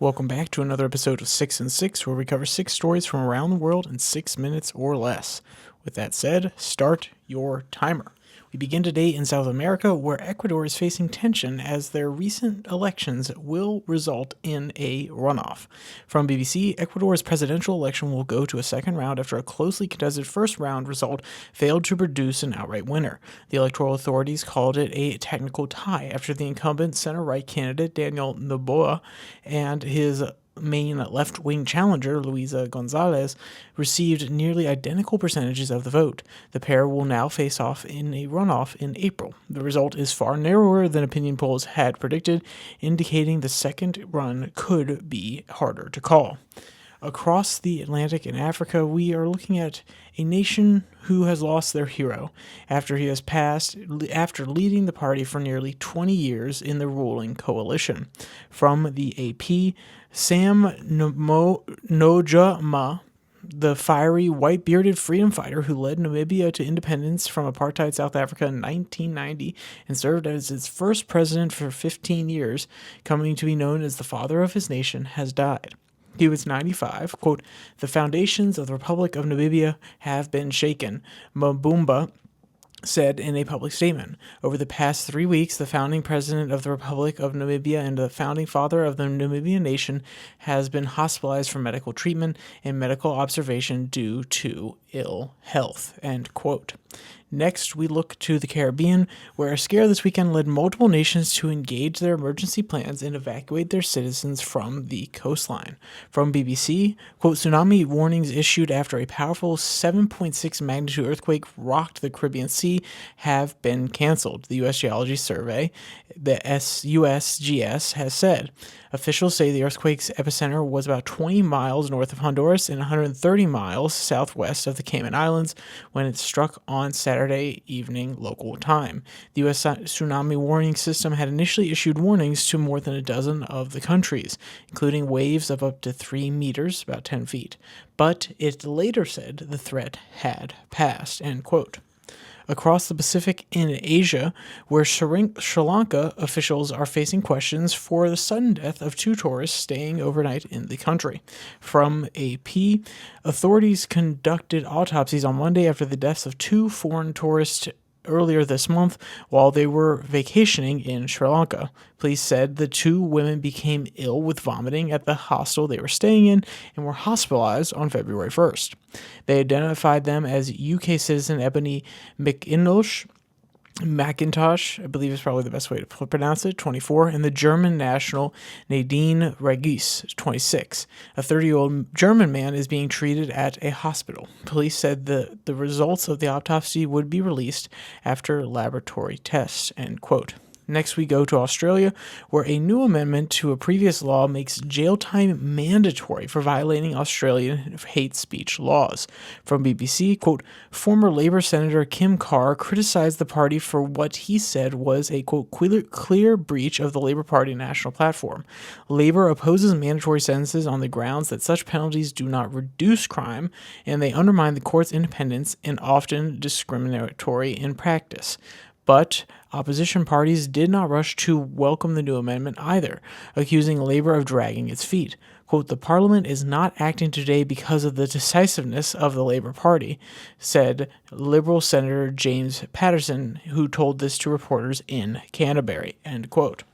Welcome back to another episode of 6 and 6, where we cover 6 stories from around the world in 6 minutes or less. With that said, start your timer. We begin today in South America, where Ecuador is facing tension as their recent elections will result in a runoff. From BBC, Ecuador's presidential election will go to a second round after a closely contested first round result failed to produce an outright winner. The electoral authorities called it a technical tie after the incumbent center-right candidate Daniel Noboa and his main left-wing challenger, Luisa Gonzalez, received nearly identical percentages of the vote. The pair will now face off in a runoff in April. The result is far narrower than opinion polls had predicted, indicating the second run could be harder to call. Across the Atlantic in Africa, we are looking at a nation who has lost their hero after leading the party for nearly 20 years in the ruling coalition. From the AP, Sam Nujoma, the fiery, white-bearded freedom fighter who led Namibia to independence from apartheid South Africa in 1990 and served as its first president for 15 years, coming to be known as the father of his nation, has died. He was 95. Quote, "The foundations of the Republic of Namibia have been shaken," Mbumba said in a public statement. Over the past 3 weeks, the founding president of the Republic of Namibia and the founding father of the Namibian nation has been hospitalized for medical treatment and medical observation due to ill health, end quote. Next, we look to the Caribbean, where a scare this weekend led multiple nations to engage their emergency plans and evacuate their citizens from the coastline. From BBC, quote, "Tsunami warnings issued after a powerful 7.6 magnitude earthquake rocked the Caribbean Sea have been canceled," the U.S. Geology Survey, the USGS, has said. Officials say the earthquake's epicenter was about 20 miles north of Honduras and 130 miles southwest of the Cayman Islands when it struck on Saturday evening local time. The U.S. tsunami warning system had initially issued warnings to more than a dozen of the countries, including waves of up to 3 meters, about 10 feet. But it later said the threat had passed, end quote. Across the Pacific in Asia, where Sri Lanka officials are facing questions for the sudden death of 2 tourists staying overnight in the country. From AP, authorities conducted autopsies on Monday after the deaths of 2 foreign tourists earlier this month while they were vacationing in Sri Lanka. Police said the 2 women became ill with vomiting at the hostel they were staying in and were hospitalized on February 1st. They identified them as UK citizen Ebony McIntosh, I believe is probably the best way to pronounce it, 24, and the German national Nadine Regis, 26. A 30-year-old German man is being treated at a hospital. Police said the results of the autopsy would be released after laboratory tests, end quote. Next, we go to Australia, where a new amendment to a previous law makes jail time mandatory for violating Australian hate speech laws. From BBC, quote, "Former Labour Senator Kim Carr criticized the party for what he said was a, quote, clear breach of the Labour Party national platform. Labour opposes mandatory sentences on the grounds that such penalties do not reduce crime, and they undermine the court's independence and often discriminatory in practice." But opposition parties did not rush to welcome the new amendment either, accusing Labour of dragging its feet. Quote, "The Parliament is not acting today because of the decisiveness of the Labour Party," said Liberal Senator James Patterson, who told this to reporters in Canterbury, end quote.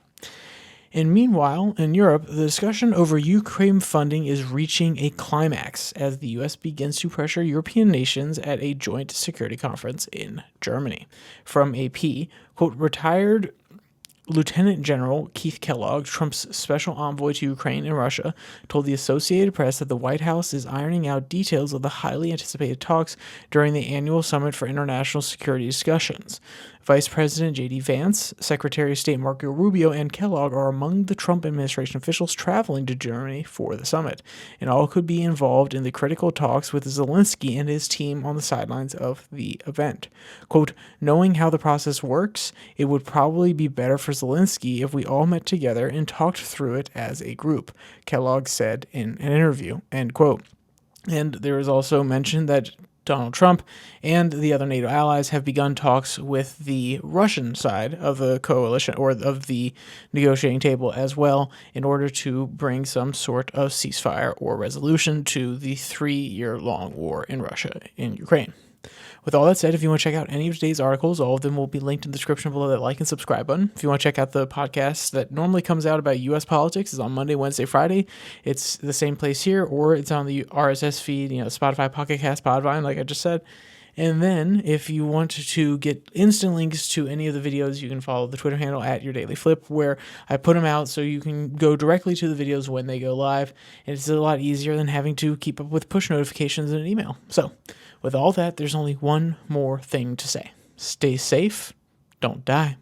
And meanwhile, in Europe, the discussion over Ukraine funding is reaching a climax as the U.S. begins to pressure European nations at a joint security conference in Germany. From AP, quote, "Retired Lieutenant General Keith Kellogg, Trump's special envoy to Ukraine and Russia, told the Associated Press that the White House is ironing out details of the highly anticipated talks during the annual Summit for International Security discussions. Vice President J.D. Vance, Secretary of State Marco Rubio, and Kellogg are among the Trump administration officials traveling to Germany for the summit, and all could be involved in the critical talks with Zelensky and his team on the sidelines of the event. Quote, "Knowing how the process works, it would probably be better for Zelensky if we all met together and talked through it as a group," Kellogg said in an interview, end quote. And there is also mention that Donald Trump and the other NATO allies have begun talks with the Russian side of the coalition or of the negotiating table as well in order to bring some sort of ceasefire or resolution to the 3-year-long war in Russia in Ukraine. With all that said, if you want to check out any of today's articles, all of them will be linked in the description below that like and subscribe button. If you want to check out the podcast that normally comes out about U.S. politics, is on Monday, Wednesday, Friday. It's the same place here, or it's on the RSS feed, Spotify, Pocket Cast, Podvine, like I just said. And then, if you want to get instant links to any of the videos, you can follow the Twitter handle @YourDailyFlip, where I put them out so you can go directly to the videos when they go live. And it's a lot easier than having to keep up with push notifications in an email. So, with all that, there's only one more thing to say. Stay safe, don't die.